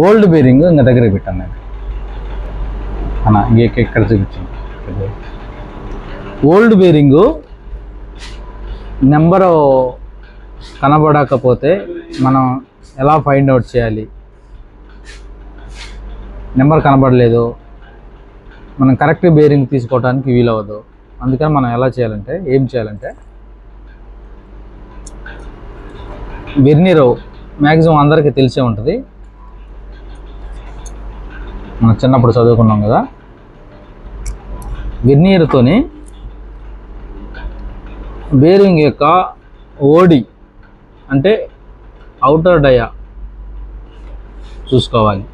Old bearing ఇంకా దగ్గరికి పెట్టాను నేను అన్న ఇంకెక్కడ చూపించాను. ఓల్డ్ బేరింగు నెంబరు కనబడకపోతే మనం ఎలా ఫైండ్ అవుట్ చేయాలి? నెంబర్ కనబడలేదు, మనం కరెక్ట్ బేరింగ్ తీసుకోవడానికి వీలవ్వదు. అందుకని మనం ఏం చేయాలంటే వెర్నియర్ మ్యాక్సిమం అందరికీ తెలిసే ఉంటుంది, మనం చిన్నప్పుడు చదువుకున్నాం కదా. వెర్నియర్తోని బేరింగ్ యొక్క ఓడి అంటే అవుటర్ డయా చూసుకోవాలి,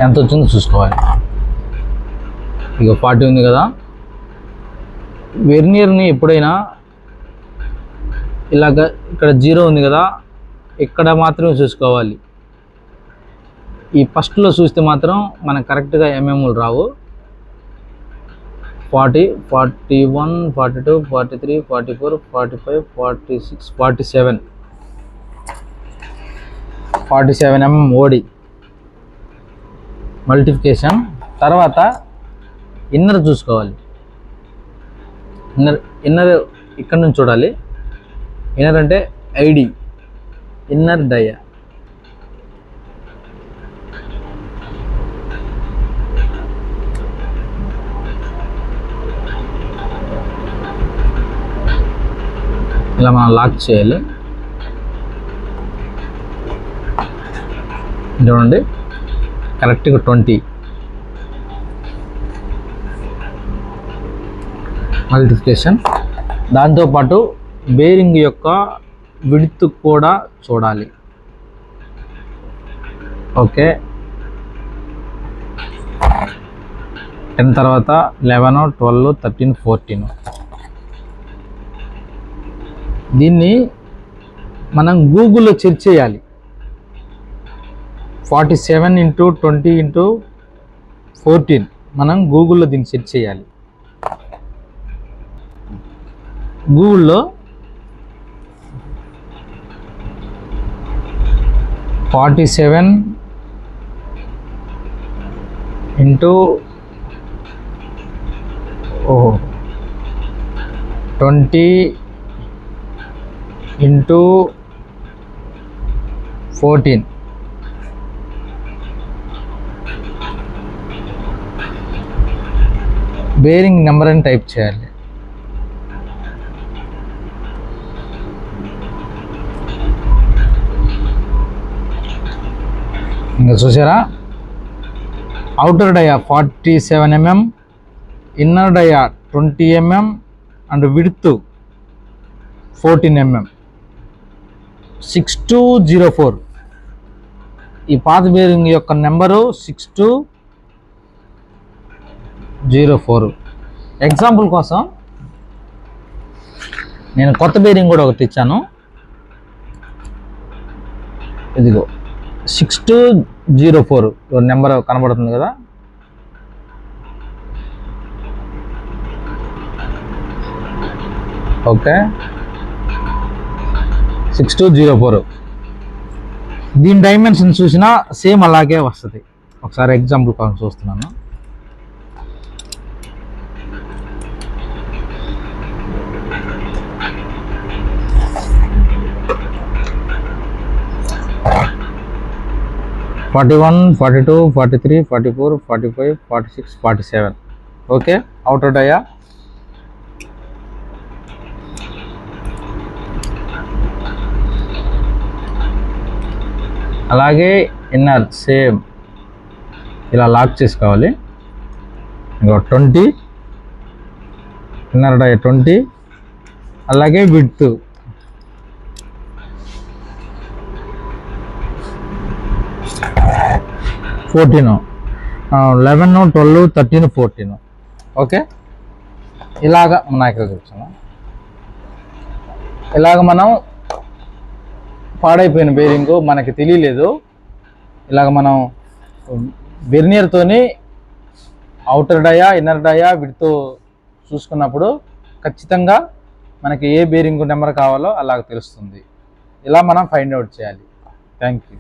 ఎంత వచ్చిందో చూసుకోవాలి. ఇక 40 ఉంది కదా. వెర్నియర్ని ఎప్పుడైనా ఇలాగ ఇక్కడ 0 ఉంది కదా, ఇక్కడ మాత్రమే చూసుకోవాలి. ఈ ఫస్ట్లో చూస్తే మాత్రం మనకు కరెక్ట్గా ఎంఎంలు రావు. 40, 41, 42, 43, 44, 45, 46, 47 mm ఓడి మల్టిఫికేషన్. తర్వాత ఇన్నర్ చూసుకోవాలి. ఇన్నర్ ఇక్కడ నుంచి చూడాలి. ఇన్నర్ అంటే ఐడి, ఇన్నర్ డయా. ఇలా మనం లాక్ చేయాలి. చూడండి కరెక్ట్గా 20 మల్టిఫికేషన్. దాంతోపాటు బేరింగ్ యొక్క విడ్త్ కూడా చూడాలి. ఓకే, 10 తర్వాత 11, 12, 13, 14. దీన్ని మనం గూగుల్లో సెర్చ్ చేయాలి. 47 × 20 × 14 మనం గూగుల్లో దీన్ని సెర్చ్ చేయాలి. గూగుల్లో 47 × 20 × 14 బేరింగ్ నెంబర్ అని టైప్ చేయాలి. ఇంకా చూసారా, outer dia 47 mm, inner dia 20 mm and width 14 mm. 6204 ఈ పాత బేరింగ్ యొక్క నెంబరు 6204. ఎగ్జాంపుల్ కోసం నేను కొత్త బేరింగ్ కూడా ఒకటి ఇచ్చాను. ఇదిగో 6204 నెంబర్ కనబడుతుంది కదా. ఓకే, 6204 దీని డైమెన్షన్ చూసినా సేమ్ అలాగే వస్తుంది. ఒకసారి ఎగ్జాంపుల్ కోసం చూస్తున్నాను. (41, 42, 43, 44, 45, 46, 47). ఓకే, అవుటర్ డయా. అలాగే ఇన్నర్ సేమ్ ఇలా లాక్ చేసుకోవాలి. ఇంకో 20 ఇన్నర్ డయా 20, అలాగే విడ్త్ 14, 11, 12, 13, 14. ఓకే, ఇలాగా నాకు చూపించాను. ఇలాగ మనం పాడైపోయిన బేరింగు మనకి తెలియలేదు, ఇలాగ మనం వెర్నియర్తోని అవుటర్ డయా, ఇన్నర్ డయా, విడ్త్ చూసుకున్నప్పుడు ఖచ్చితంగా మనకి ఏ బేరింగ్ నెంబర్ కావాలో అలాగ తెలుస్తుంది. ఇలా మనం ఫైండ్ అవుట్ చేయాలి. Thank you.